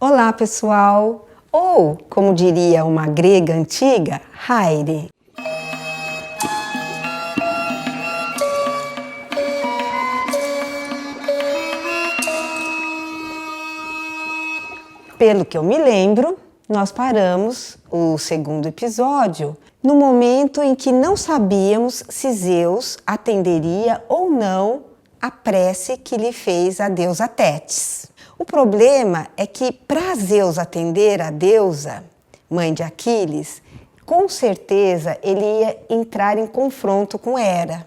Olá, pessoal! Ou, como diria uma grega antiga, Haire. Pelo que eu me lembro, nós paramos o segundo episódio no momento em que não sabíamos se Zeus atenderia ou não a prece que lhe fez a deusa Tétis. O problema é que para Zeus atender a deusa, mãe de Aquiles, com certeza ele ia entrar em confronto com Hera.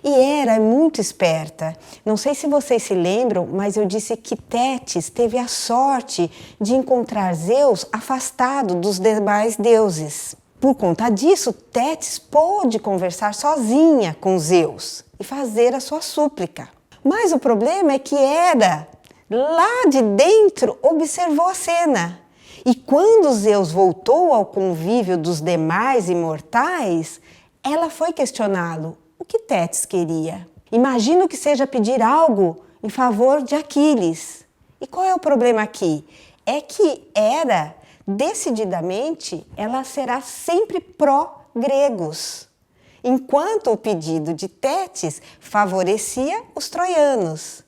E Hera é muito esperta. Não sei se vocês se lembram, mas eu disse que Tétis teve a sorte de encontrar Zeus afastado dos demais deuses. Por conta disso, Tétis pôde conversar sozinha com Zeus e fazer a sua súplica. Mas o problema é que Hera, lá de dentro, observou a cena. E quando Zeus voltou ao convívio dos demais imortais, ela foi questioná-lo. O que Tétis queria? Imagino que seja pedir algo em favor de Aquiles. E qual é o problema aqui? É que Hera, decididamente, ela será sempre pró-gregos, enquanto o pedido de Tétis favorecia os troianos.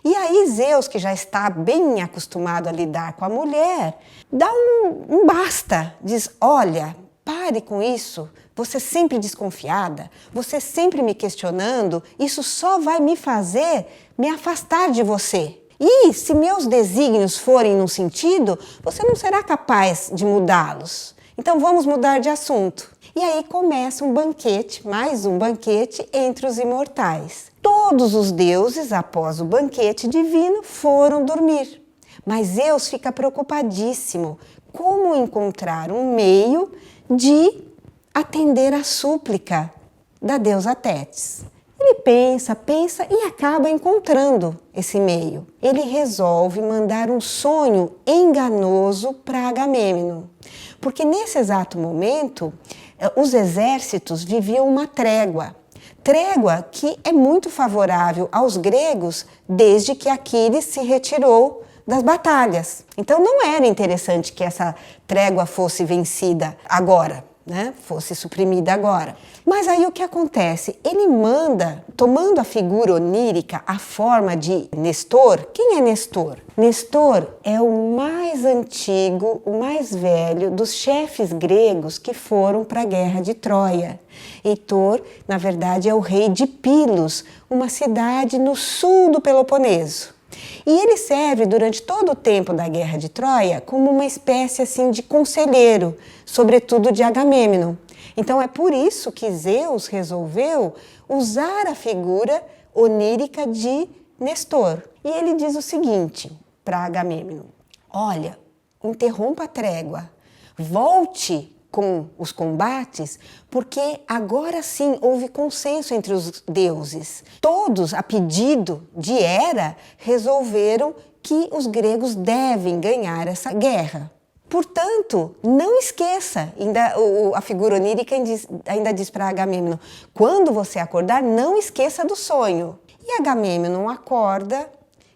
E aí Zeus, que já está bem acostumado a lidar com a mulher, dá um basta, diz, olha, pare com isso, você sempre desconfiada, você sempre me questionando, isso só vai me fazer me afastar de você. E se meus desígnios forem num sentido, você não será capaz de mudá-los. Então vamos mudar de assunto. E aí começa um banquete, mais um banquete entre os imortais. Todos os deuses, após o banquete divino, foram dormir. Mas Zeus fica preocupadíssimo. Como encontrar um meio de atender a súplica da deusa Tétis? Ele pensa e acaba encontrando esse meio. Ele resolve mandar um sonho enganoso para Agamêmnon. Porque nesse exato momento, os exércitos viviam uma trégua. Trégua que é muito favorável aos gregos desde que Aquiles se retirou das batalhas. Então não era interessante que essa trégua fosse vencida agora, né? Fosse suprimida agora. Mas aí o que acontece? Ele manda, tomando a figura onírica, a forma de Nestor. Quem é Nestor? Nestor é o mais antigo, o mais velho dos chefes gregos que foram para a guerra de Troia. Heitor, na verdade, é o rei de Pilos, uma cidade no sul do Peloponeso. E ele serve durante todo o tempo da guerra de Troia como uma espécie assim de conselheiro, sobretudo de Agamêmnon. Então é por isso que Zeus resolveu usar a figura onírica de Nestor. E ele diz o seguinte para Agamêmnon: olha, interrompa a trégua, volte com os combates, porque agora sim houve consenso entre os deuses. Todos, a pedido de Hera, resolveram que os gregos devem ganhar essa guerra. Portanto, não esqueça, a figura onírica ainda diz para Agamêmnon, quando você acordar, não esqueça do sonho. E Agamêmnon acorda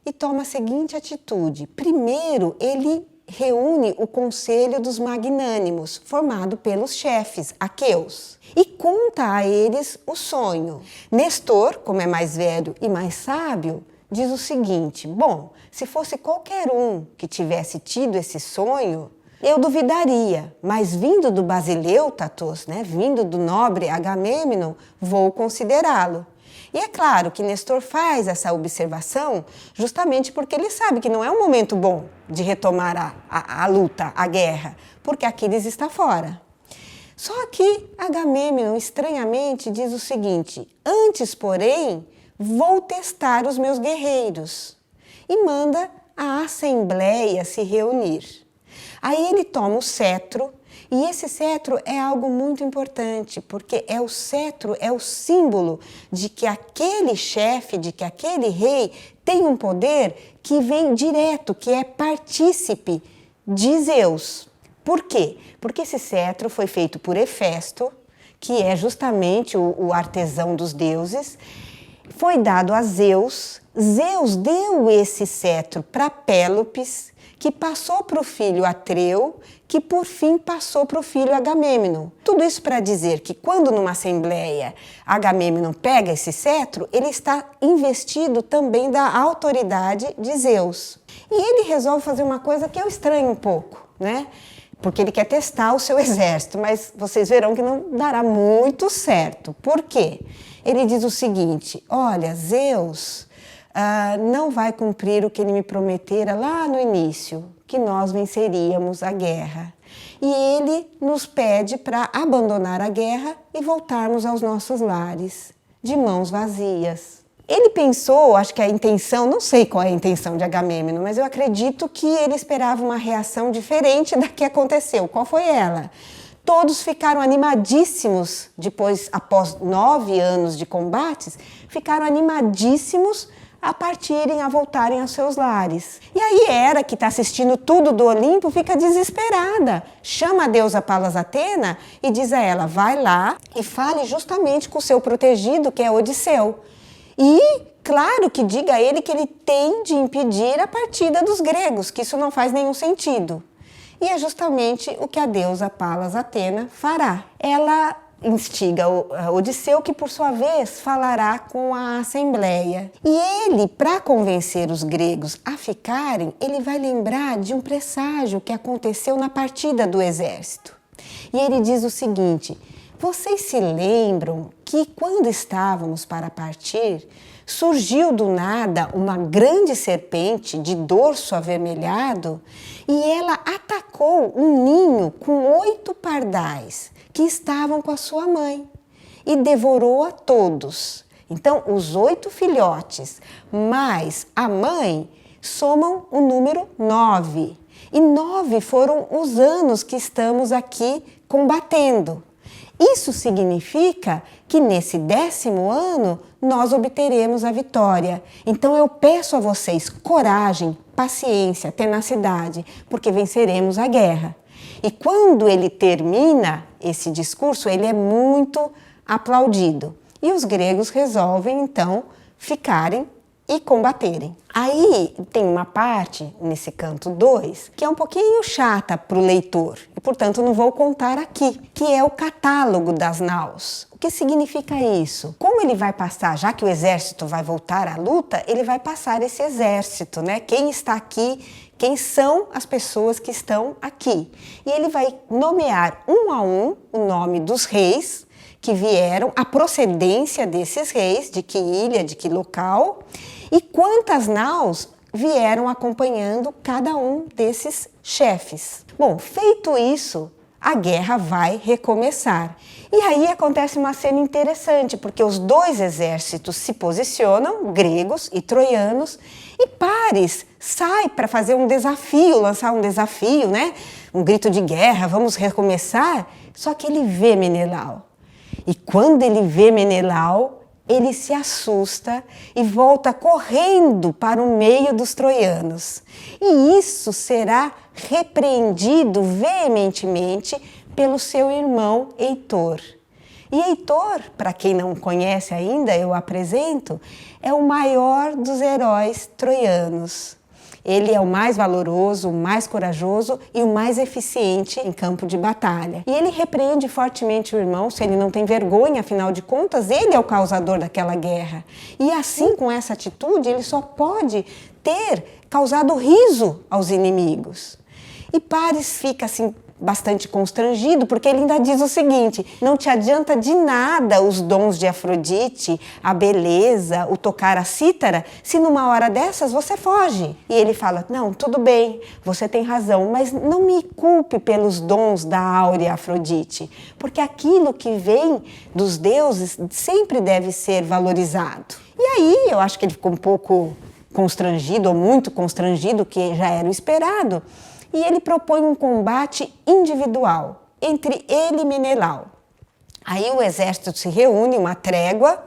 e toma a seguinte atitude. Primeiro, ele reúne o conselho dos magnânimos, formado pelos chefes aqueus, e conta a eles o sonho. Nestor, como é mais velho e mais sábio, diz o seguinte: bom, se fosse qualquer um que tivesse tido esse sonho, eu duvidaria, mas vindo do Basileu Tatos, vindo do nobre Agamêmnon, vou considerá-lo. E é claro que Nestor faz essa observação justamente porque ele sabe que não é um momento bom de retomar a luta, a guerra, porque Aquiles está fora. Só que Agamêmnon, estranhamente, diz o seguinte: antes, porém, vou testar os meus guerreiros. E manda a assembleia se reunir. Aí ele toma o cetro, e esse cetro é algo muito importante, porque o cetro é o símbolo de que aquele chefe, de que aquele rei tem um poder que vem direto, que é partícipe de Zeus. Por quê? Porque esse cetro foi feito por Hefesto, que é justamente o artesão dos deuses, foi dado a Zeus. Zeus deu esse cetro para Pélopes, que passou para o filho Atreu, que por fim passou para o filho Agamêmnon. Tudo isso para dizer que quando numa assembleia Agamêmnon pega esse cetro, ele está investido também da autoridade de Zeus. E ele resolve fazer uma coisa que eu estranho um pouco, né? Porque ele quer testar o seu exército, mas vocês verão que não dará muito certo. Por quê? Ele diz o seguinte: olha, Zeus não vai cumprir o que ele me prometera lá no início, que nós venceríamos a guerra. E ele nos pede para abandonar a guerra e voltarmos aos nossos lares, de mãos vazias. Ele pensou, acho que a intenção, não sei qual é a intenção de Agamêmnon, mas eu acredito que ele esperava uma reação diferente da que aconteceu. Qual foi ela? Todos ficaram animadíssimos, após 9 anos de combates, ficaram animadíssimos a voltarem aos seus lares. E aí Hera, que está assistindo tudo do Olimpo, fica desesperada. Chama a deusa Palas Atena e diz a ela: vai lá e fale justamente com o seu protegido, que é Odisseu. E, claro, que diga a ele que ele tem de impedir a partida dos gregos, que isso não faz nenhum sentido. E é justamente o que a deusa Palas Atena fará. Ela instiga Odisseu, que por sua vez falará com a assembleia. E ele, para convencer os gregos a ficarem, ele vai lembrar de um presságio que aconteceu na partida do exército. E ele diz o seguinte: vocês se lembram que quando estávamos para partir, surgiu do nada uma grande serpente de dorso avermelhado e ela atacou um ninho com 8 pardais que estavam com a sua mãe e devorou a todos. Então, os 8 filhotes mais a mãe somam o número 9. E 9 foram os anos que estamos aqui combatendo. Isso significa que nesse 10º ano nós obteremos a vitória. Então eu peço a vocês coragem, paciência, tenacidade, porque venceremos a guerra. E quando ele termina esse discurso, ele é muito aplaudido. E os gregos resolvem então ficarem e combaterem. Aí tem uma parte, nesse canto 2, que é um pouquinho chata para o leitor, e portanto não vou contar aqui, que é o catálogo das naus. O que significa isso? Como ele vai passar, já que o exército vai voltar à luta, ele vai passar esse exército, né? Quem está aqui, quem são as pessoas que estão aqui. E ele vai nomear um a um o nome dos reis que vieram, a procedência desses reis, de que ilha, de que local, e quantas naus vieram acompanhando cada um desses chefes. Bom, feito isso, a guerra vai recomeçar. E aí acontece uma cena interessante, porque os 2 exércitos se posicionam, gregos e troianos, e Paris sai para fazer um desafio, lançar um desafio, né? Um grito de guerra, vamos recomeçar. Só que ele vê Menelau. E quando ele vê Menelau, ele se assusta e volta correndo para o meio dos troianos. E isso será repreendido veementemente pelo seu irmão Heitor. E Heitor, para quem não conhece ainda, eu apresento, é o maior dos heróis troianos. Ele é o mais valoroso, o mais corajoso e o mais eficiente em campo de batalha. E ele repreende fortemente o irmão, se ele não tem vergonha, afinal de contas, ele é o causador daquela guerra. E assim, com essa atitude, ele só pode ter causado riso aos inimigos. E Paris fica assim bastante constrangido, porque ele ainda diz o seguinte: não te adianta de nada os dons de Afrodite, a beleza, o tocar a cítara, se numa hora dessas você foge. E ele fala: não, tudo bem, você tem razão, mas não me culpe pelos dons da áurea Afrodite, porque aquilo que vem dos deuses sempre deve ser valorizado. E aí eu acho que ele ficou um pouco constrangido, ou muito constrangido, que já era o esperado. E ele propõe um combate individual entre ele e Menelau. Aí o exército se reúne, uma trégua,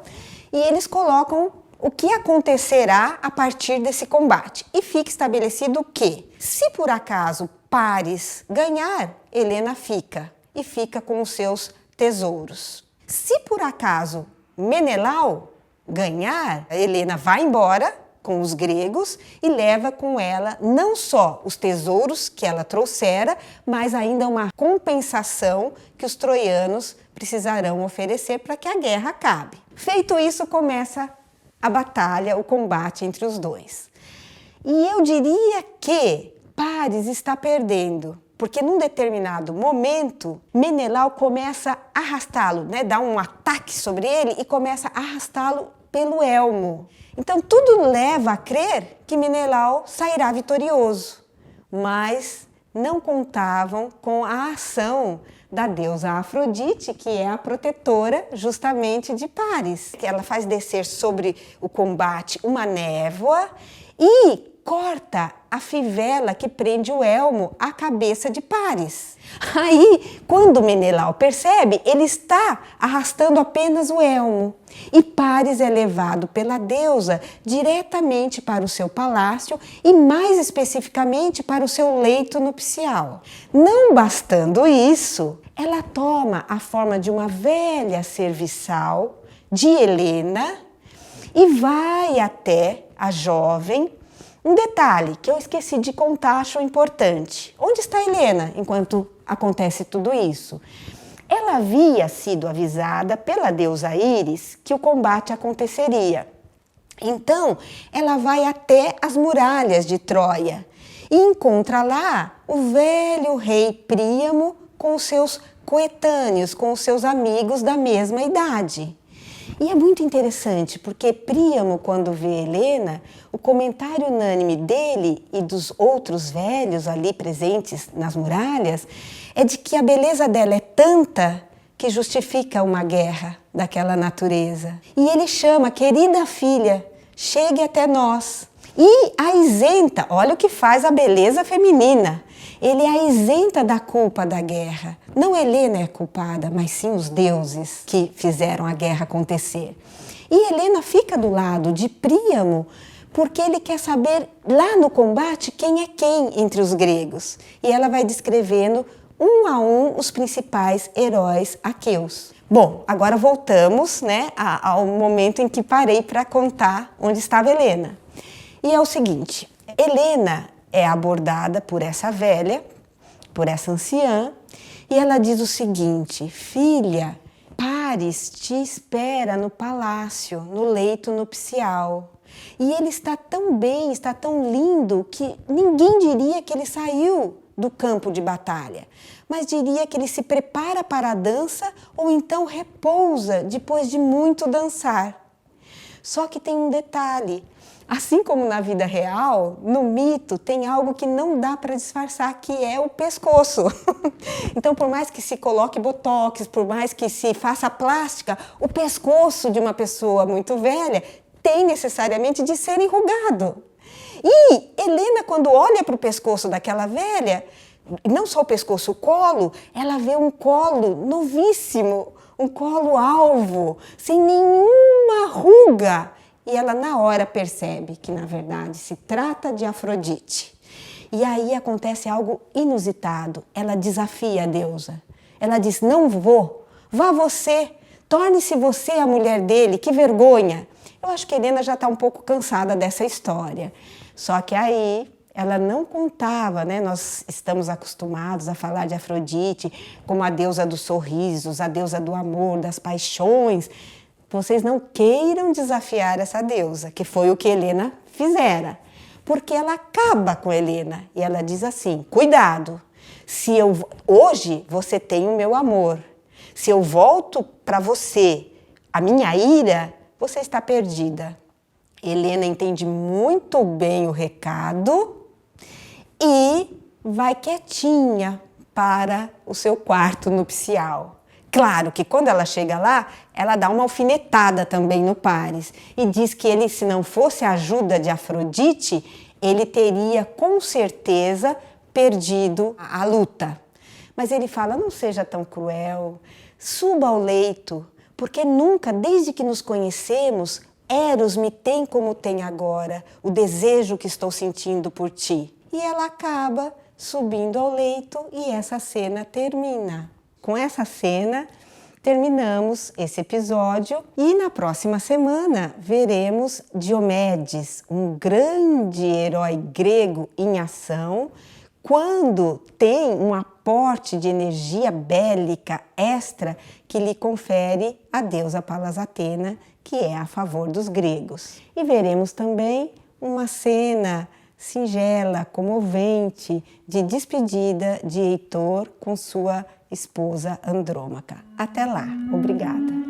e eles colocam o que acontecerá a partir desse combate. E fica estabelecido que, se por acaso Paris ganhar, Helena fica, e fica com os seus tesouros. Se por acaso Menelau ganhar, Helena vai embora com os gregos e leva com ela não só os tesouros que ela trouxera, mas ainda uma compensação que os troianos precisarão oferecer para que a guerra acabe. Feito isso, começa a batalha, o combate entre os dois. E eu diria que Paris está perdendo, porque num determinado momento, Menelau começa a arrastá-lo, né? Dá um ataque sobre ele e começa a arrastá-lo pelo elmo. Então tudo leva a crer que Menelau sairá vitorioso, mas não contavam com a ação da deusa Afrodite, que é a protetora justamente de Paris. Ela faz descer sobre o combate uma névoa e corta a fivela que prende o elmo à cabeça de Paris. Aí, quando Menelau percebe, ele está arrastando apenas o elmo. E Paris é levado pela deusa diretamente para o seu palácio e, mais especificamente, para o seu leito nupcial. Não bastando isso, ela toma a forma de uma velha serviçal de Helena e vai até a jovem. Um detalhe que eu esqueci de contar, acho importante. Onde está Helena enquanto acontece tudo isso? Ela havia sido avisada pela deusa Íris que o combate aconteceria. Então, ela vai até as muralhas de Troia e encontra lá o velho rei Príamo com os seus coetâneos, com os seus amigos da mesma idade. E é muito interessante, porque Príamo, quando vê Helena, o comentário unânime dele e dos outros velhos ali presentes nas muralhas é de que a beleza dela é tanta que justifica uma guerra daquela natureza. E ele chama, querida filha, chegue até nós. E a isenta, olha o que faz a beleza feminina. Ele a isenta da culpa da guerra. Não Helena é culpada, mas sim os deuses que fizeram a guerra acontecer. E Helena fica do lado de Príamo porque ele quer saber lá no combate quem é quem entre os gregos. E ela vai descrevendo um a um os principais heróis aqueus. Bom, agora voltamos, né, ao momento em que parei para contar onde estava Helena. E é o seguinte, Helena é abordada por essa velha, por essa anciã, e ela diz o seguinte: filha, Paris te espera no palácio, no leito nupcial. E ele está tão bem, está tão lindo, que ninguém diria que ele saiu do campo de batalha, mas diria que ele se prepara para a dança ou então repousa depois de muito dançar. Só que tem um detalhe. Assim como na vida real, no mito tem algo que não dá para disfarçar, que é o pescoço. Então, por mais que se coloque botox, por mais que se faça plástica, o pescoço de uma pessoa muito velha tem necessariamente de ser enrugado. E Helena, quando olha para o pescoço daquela velha, não só o pescoço, o colo, ela vê um colo novíssimo, um colo alvo, sem nenhuma ruga. E ela na hora percebe que, na verdade, se trata de Afrodite. E aí acontece algo inusitado. Ela desafia a deusa. Ela diz, não vou, vá você, torne-se você a mulher dele, que vergonha. Eu acho que Helena já está um pouco cansada dessa história. Só que aí ela não contava, né? Nós estamos acostumados a falar de Afrodite como a deusa dos sorrisos, a deusa do amor, das paixões. Vocês não queiram desafiar essa deusa, que foi o que Helena fizera, porque ela acaba com Helena e ela diz assim, cuidado, hoje você tem o meu amor, se eu volto para você a minha ira, você está perdida. Helena entende muito bem o recado e vai quietinha para o seu quarto nupcial. Claro que quando ela chega lá, ela dá uma alfinetada também no Paris e diz que ele, se não fosse a ajuda de Afrodite, ele teria com certeza perdido a luta. Mas ele fala, não seja tão cruel, suba ao leito, porque nunca, desde que nos conhecemos, Eros me tem como tem agora, o desejo que estou sentindo por ti. E ela acaba subindo ao leito e essa cena termina. Com essa cena, terminamos esse episódio e na próxima semana veremos Diomedes, um grande herói grego em ação, quando tem um aporte de energia bélica extra que lhe confere a deusa Palas Atena, que é a favor dos gregos. E veremos também uma cena singela, comovente, de despedida de Heitor com sua esposa Andrômaca. Até lá, obrigada!